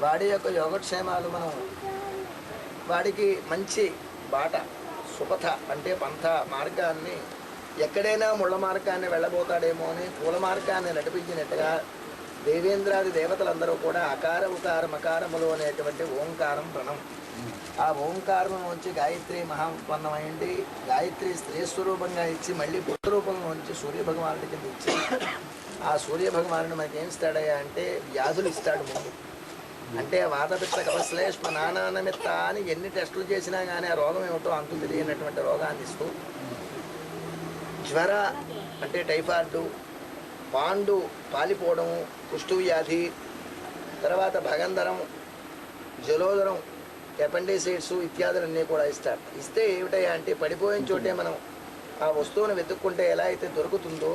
వాడి యొక్క యోగక్షేమాలు మనం వాడికి మంచి బాట సుపథ అంటే పంథ మార్గాన్ని ఎక్కడైనా ముళ్ళ మార్గాన్ని వెళ్ళబోతాడేమో అని పూల మార్గాన్ని నడిపించినట్టుగా దేవేంద్రాది దేవతలందరూ కూడా అకార ఉకార మకారములు అనేటువంటి ఓంకారం ప్రణం. ఆ ఓంకారం నుంచి గాయత్రి మహాపన్నమైంది. గాయత్రి స్త్రీ స్వరూపంగా ఇచ్చి మళ్ళీ పురుష రూపంలో నుంచి సూర్యభగవానుడి కింద ఇచ్చి ఆ సూర్యభగవానుడు మనకి ఏం ఇస్తాడయ్యా అంటే వ్యాధులు ఇస్తాడు ముందు. అంటే వాతపిత్త కపశ్లేష్మ నానానమిత్త అని ఎన్ని టెస్టులు చేసినా కానీ ఆ రోగం ఏమిటో అంతు తెలియనటువంటి రోగాన్ని ఇస్తూ, జ్వర అంటే టైఫాయిడ్, పాండు పాలిపోవడము, కుష్టు వ్యాధి, తర్వాత భగంధరం, జలోదరం, అపెండిసైట్స్ ఇత్యాదులన్నీ కూడా ఇస్తాడు. ఇస్తే ఏమిటయ్యా అంటే పడిపోయిన చోటే మనం ఆ వస్తువును వెతుక్కుంటే ఎలా అయితే దొరుకుతుందో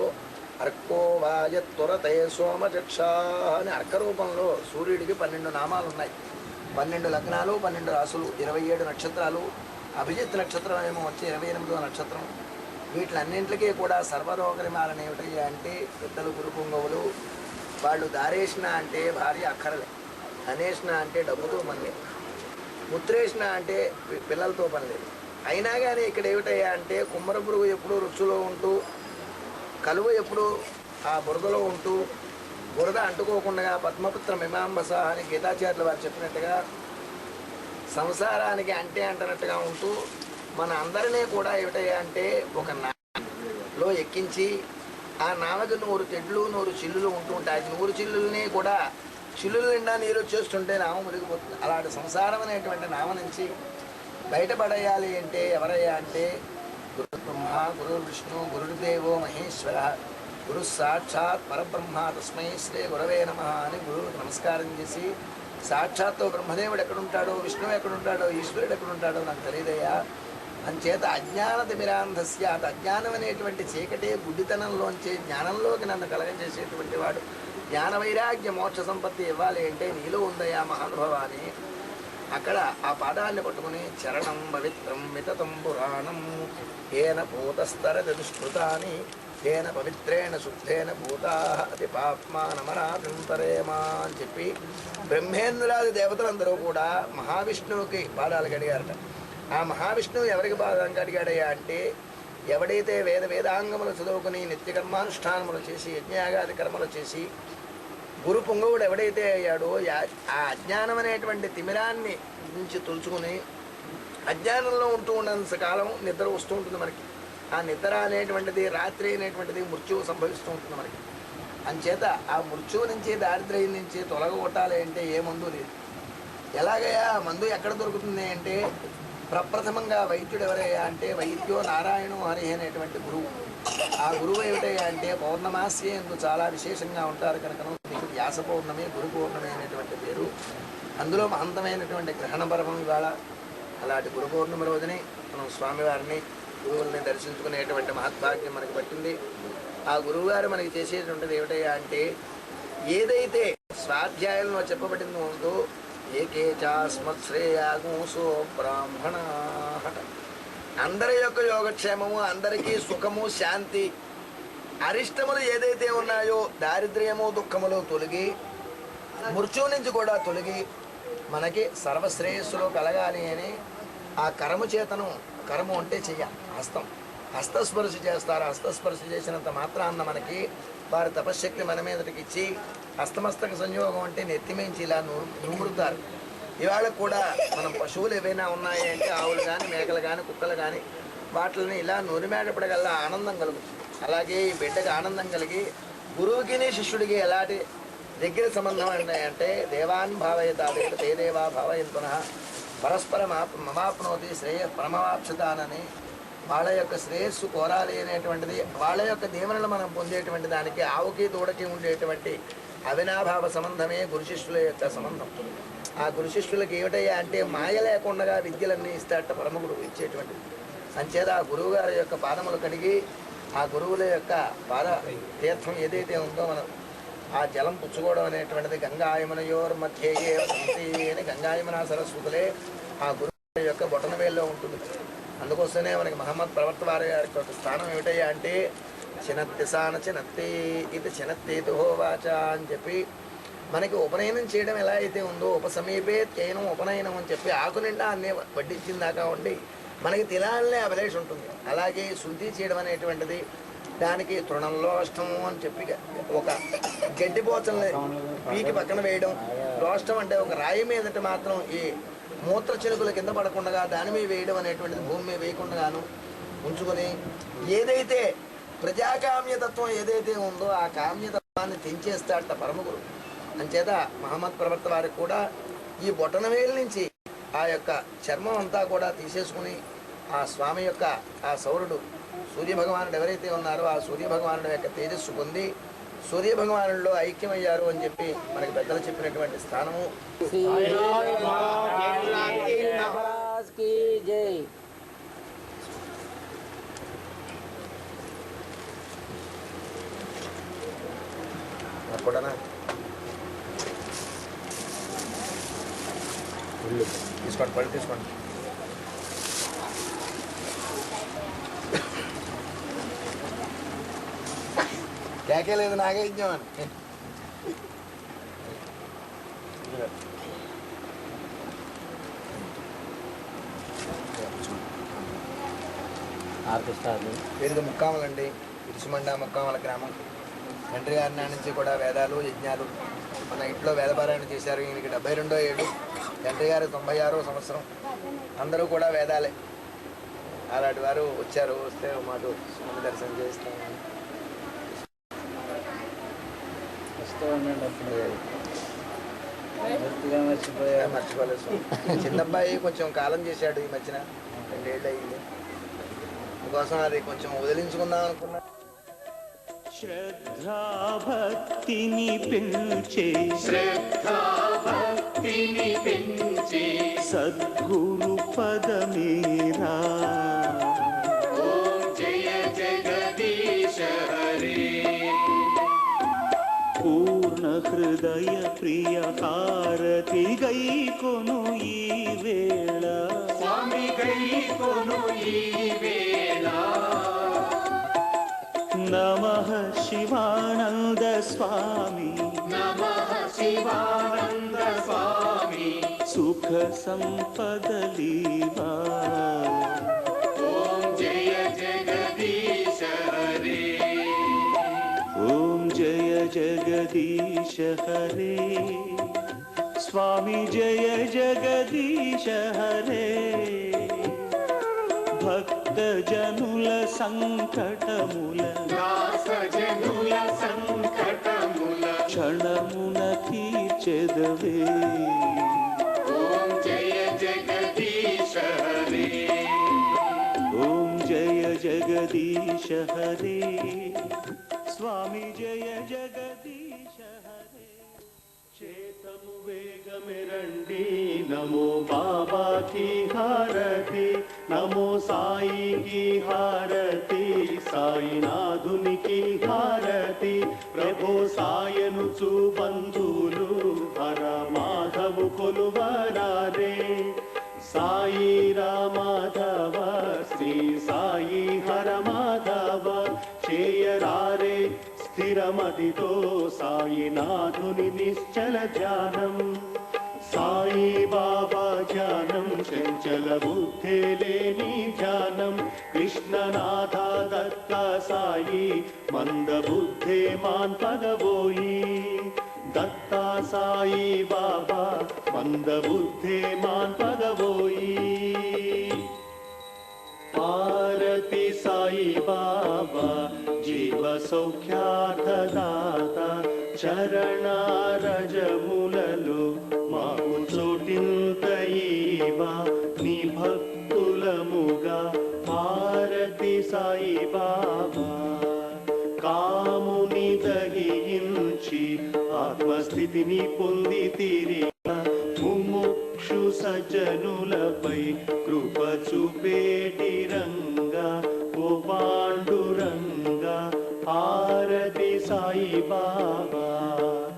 అర్కోవాయ త్వరతే సోమచక్ష అని అర్క రూపంలో సూర్యుడికి 12 నామాలు ఉన్నాయి. 12 లగ్నాలు, 12 రాసులు, 27 నక్షత్రాలు. అభిజిత్ నక్షత్రం ఏమో వచ్చి 28వ నక్షత్రం. వీటిలన్నింటికీ కూడా సర్వరోగరిమాలని ఏమిటయ్యా అంటే పెద్దలు గురుపుంగవులు వాళ్ళు దారేష్ణ అంటే భార్య అక్కరలే, అనేష్ణ అంటే డబ్బుతో పనిలేదు, ముత్రేష్ణ అంటే పిల్లలతో పనిలేదు. అయినా కానీ ఇక్కడ ఏమిటయ్యా అంటే కుమ్మర పురుగు ఎప్పుడూ రుచులో ఉంటూ, కలువ ఎప్పుడు ఆ బురదలో ఉంటూ, బురద అంటుకోకుండా పద్మపుత్ర మీమాంబస అని గీతాచార్యులు వారు చెప్పినట్టుగా సంసారానికి అంటనట్టుగా ఉంటూ మన అందరినీ కూడా ఏమిటయ్యా అంటే ఒక నాలో ఎక్కించి ఆ నామకి 100 తెడ్లు 100 చిల్లులు ఉంటూ ఉంటాయి. 100 చిల్లుల్ని కూడా చిల్లుల నిండా నీరు వచ్చేస్తుంటే నామ మురిగిపోతుంది. అలాంటి సంసారం అనేటువంటి నామ నుంచి బయటపడేయాలి అంటే ఎవరయ్యా అంటే గురు బ్రహ్మ, గురు విష్ణు, గురుదేవో మహేశ్వర, గురు సాక్షాత్ పరబ్రహ్మ తస్మై శ్రీ గురవే నమః అని గురువుకు నమస్కారం చేసి, సాక్షాత్తు బ్రహ్మదేవుడు ఎక్కడుంటాడో, విష్ణువు ఎక్కడుంటాడో, ఈశ్వరుడు ఎక్కడుంటాడో నాకు తెలియదయ్యా. అంచేత అజ్ఞాన తిమిరాంధస్య, అజ్ఞానం అనేటువంటి చీకటే గుడ్డితనంలోంచి జ్ఞానంలోకి నన్ను కలగజేసేటువంటి వాడు. జ్ఞాన వైరాగ్య మోక్ష సంపత్తి ఇవ్వాలి అంటే నీలో ఉందయ్యా మహానుభవ అని అక్కడ ఆ పాదాన్ని పట్టుకుని చరణం పవిత్రం వితతం పురాణం ఏన భూతస్తరతి దుష్కృతాని ఏన పవిత్రేణ శుద్ధేన భూతా అతి పాప్మానమరాధింపరేమా అని చెప్పి బ్రహ్మేంద్రాది దేవతలందరూ కూడా మహావిష్ణువుకి పాదాలు కడిగారట. ఆ మహావిష్ణువు ఎవరికి పాదాలు కడిగాడయ్యా అంటే ఎవడైతే వేదాంగములు చదువుకుని నిత్యకర్మానుష్ఠానములు చేసి యజ్ఞయాగాది కర్మలు చేసి గురు పొంగవుడు ఎవడైతే అయ్యాడో ఆ అజ్ఞానం అనేటువంటి తిమిరాన్ని నుంచి తులుచుకుని అజ్ఞానంలో ఉంటూ ఉన్నంత కాలం నిద్ర వస్తూ ఉంటుంది మనకి. ఆ నిద్ర అనేటువంటిది రాత్రి అనేటువంటిది మృత్యువు సంభవిస్తూ ఉంటుంది మనకి. అంచేత ఆ మృత్యువు నుంచి దారిద్ర్యం నుంచి తొలగొట్టాలి అంటే ఏ మందు లేదు. ఎలాగయ్యా మందు ఎక్కడ దొరుకుతుంది అంటే ప్రప్రథమంగా వైద్యుడు ఎవరయ్యా అంటే వైద్యో నారాయణో హరి అనేటువంటి గురువు. ఆ గురువు ఏమిటయ్యా అంటే పౌర్ణమాసి ఎందు చాలా విశేషంగా ఉంటారు కనుక వ్యాస పౌర్ణమి, గురు పౌర్ణమి అనేటువంటి పేరు. అందులో మహంతమైనటువంటి గ్రహణ పర్వం ఇవాళ. అలాంటి గురు పౌర్ణమి రోజుని మనం స్వామివారిని గురువుల్ని దర్శించుకునేటువంటి మహద్భాగ్యం మనకి పట్టింది. ఆ గురువుగారు మనకి చేసేటువంటిది ఏమిటయ్యా అంటే ఏదైతే స్వాధ్యాయంలో చెప్పబడింది ఉందో ఏకేచాస్మత్శ్రేయాగోసో బ్రాహ్మణ, అందరి యొక్క యోగక్షేమము, అందరికీ సుఖము, శాంతి, అరిష్టములు ఏదైతే ఉన్నాయో దారిద్ర్యము దుఃఖములు తొలగి మృత్యువు నుంచి కూడా తొలగి మనకి సర్వశ్రేయస్సులో కలగాలి అని ఆ కరము చేతను, కరము అంటే చెయ్య, హస్తం, హస్తస్పర్శ చేస్తారు. హస్తస్పర్శ చేసినంత మాత్రాన్న మనకి వారి తపశ్శక్తి మన మీదకి ఇచ్చి హస్తమస్తక సంయోగం అంటే నెత్తిమించి ఇలా నూరుతారు. ఇవాళ కూడా మనం పశువులు ఏవైనా ఉన్నాయి అంటే ఆవులు కానీ మేకలు కానీ కుక్కలు కానీ వాటిని ఇలా నూరిమేటపడగల్లా ఆనందం కలుగుతుంది. అలాగే ఈ బిడ్డకి ఆనందం కలిగి గురువుకి శిష్యుడికి ఎలాంటి దగ్గర సంబంధం అంటే దేవాన్ భావయత తే దేవా భావయంతున పరస్పరం మమాప్నోతి శ్రేయ పరమవాప్సతానని వాళ్ళ యొక్క శ్రేయస్సు కోరాలి అనేటువంటిది, వాళ్ళ యొక్క దీవెనలు మనం పొందేటువంటి దానికి ఆవుకి దూడకి ఉండేటువంటి అవినాభావ సంబంధమే గురు శిష్యుల యొక్క సంబంధం. ఆ గురు శిష్యులకి ఏమిటయ్యా అంటే మాయ లేకుండా విద్యలన్నీ ఇస్తాట పరమ గురువు ఇచ్చేటువంటిది. అంచేత ఆ గురువు గారి యొక్క పాదములు కడిగి ఆ గురువుల యొక్క పాద తీర్థం ఏదైతే ఉందో మనం ఆ జలం పుచ్చుకోవడం అనేటువంటిది గంగాయమునయోర్ మధ్యే సంతి అని గంగాయమున సరస్వతులే ఆ గురువు యొక్క బొటన వేల్లో ఉంటుంది. అందుకోసమే మనకి మహమ్మద్ ప్రవర్త వారి యొక్క స్థానం ఏమిటయ్యా అంటే చినత్తి సాన చినత్తి ఇది చినత్తేతు హోవాచ అని చెప్పి మనకి ఉపనయనం చేయడం ఎలా అయితే ఉందో ఉపసమీపే తేనం ఉపనయనం అని చెప్పి ఆకు నిండా అన్నీ వడ్డించిన దాకా ఉండి మనకి తినాలనే అభిలేష ఉంటుంది. అలాగే శుద్ధి చేయడం అనేటువంటిది దానికి తృణంలో అష్టము అని చెప్పి ఒక గడ్డిపోచల్ని పీకి పక్కన వేయడం. రోష్టం అంటే ఒక రాయి మీదట మాత్రం ఈ మూత్ర చినుకుల కింద పడకుండా దాని మీద వేయడం అనేటువంటిది భూమి మీద వేయకుండాను ఉంచుకొని ఏదైతే ప్రజాకామ్యతత్వం ఏదైతే ఉందో ఆ కామ్యతత్వాన్ని తెంచేస్తాడట పరమగురు. అంచేత మహమ్మద్ ప్రవర్త వారికి కూడా ఈ బొటనవేలు నుంచి ఆ యొక్క చర్మం అంతా కూడా తీసేసుకుని ఆ స్వామి యొక్క ఆ సౌరుడు సూర్యభగవానుడు ఎవరైతే ఉన్నారో ఆ సూర్యభగవానుడు యొక్క తేజస్సు పొంది సూర్యభగవానుడిలో ఐక్యమయ్యారు అని చెప్పి మనకి పెద్దలు చెప్పినటువంటి స్థానము. కూడా తీసుకోండి, పళ్ళు తీసుకోండి. కేకే లేదు నాగే ఇచ్చామని. పేరుది ముక్కామలండి, ఇరుసుమండ ముక్కామల గ్రామం. తండ్రి గారి నుంచి కూడా వేదాలు యజ్ఞాలు మన ఇంట్లో వేదపారాయణ చేశారు. ఈయనకి 72వ ఏడు, తండ్రి గారు 96వ సంవత్సరం. అందరూ కూడా వేదాలే. అలాంటి వారు వచ్చారు. వస్తే మాకు స్వామి దర్శనం చేస్తాము. మర్చిపోలేదు. చిన్నబ్బాయి కొంచెం కాలం చేశాడు ఈ మధ్యన, 2 ఏళ్ళు అయ్యింది. అందుకోసం అది కొంచెం వదిలించుకుందాం అనుకున్నా. శ్రద్ధాభక్తిని పెంచే సద్గురు పదమేరా. ఓం జయ జగదీశ హరే. పూర్ణ హృదయ ప్రియ హారతి గై కొను ఈ వేళ. స్వామి గై కొను ఈ వేళ. నమః శివానంద స్వామి, నమః శివానంద స్వామి. సుఖ సంపద లీవా. ఓం జయ జగదీశ హరే. ఓం జయ జగదీశ హరే. స్వామి జయ జగదీశ హరే. భక్త జనుల సంకటముల, దాసజనుల సంకటముల క్షణమున తీర్చెదవే. ఓం జయ జగదీశ హరే. ఓం జయ జగదీశ హరే. స్వామి జయ జగదీశ హరే. చేతము వేగమే రండి, నమో బాబా की हारती. नमो साई की हारती, साईनाथुनि की हारती. प्रभो सायनुचु बंधुलु हर माधव कोलुवरारे. साई रामाधव श्री साई हर माधव చేయరారే స్థిరమతితో సాయినాథుని నిశ్చల ధ్యానం. సాయి బాబా ధ్యానం చంచల బుద్ధే లేని ధ్యానం. కృష్ణనాథ దత్త సాయి మంద బుద్ధే మాన్ పదవోయి. దత్తా సాయి బాబా మంద బుద్ధే మాన్ పదవోయి. ఆరతి సాయి బాబా జీవ సౌఖ్యార్థదాత. చరణారజములలో మాకు చోటింతయివా నీ భక్తులముగా. ఆరతి సాయి బాబా కాముని దహించి ఆత్మస్థితిని పొంది తిరిగా. ముముక్షు సజ్జనులపై కృప చూపేటి రంగా. ఓ పాండురంగా ఆరతి సాయి బాబా.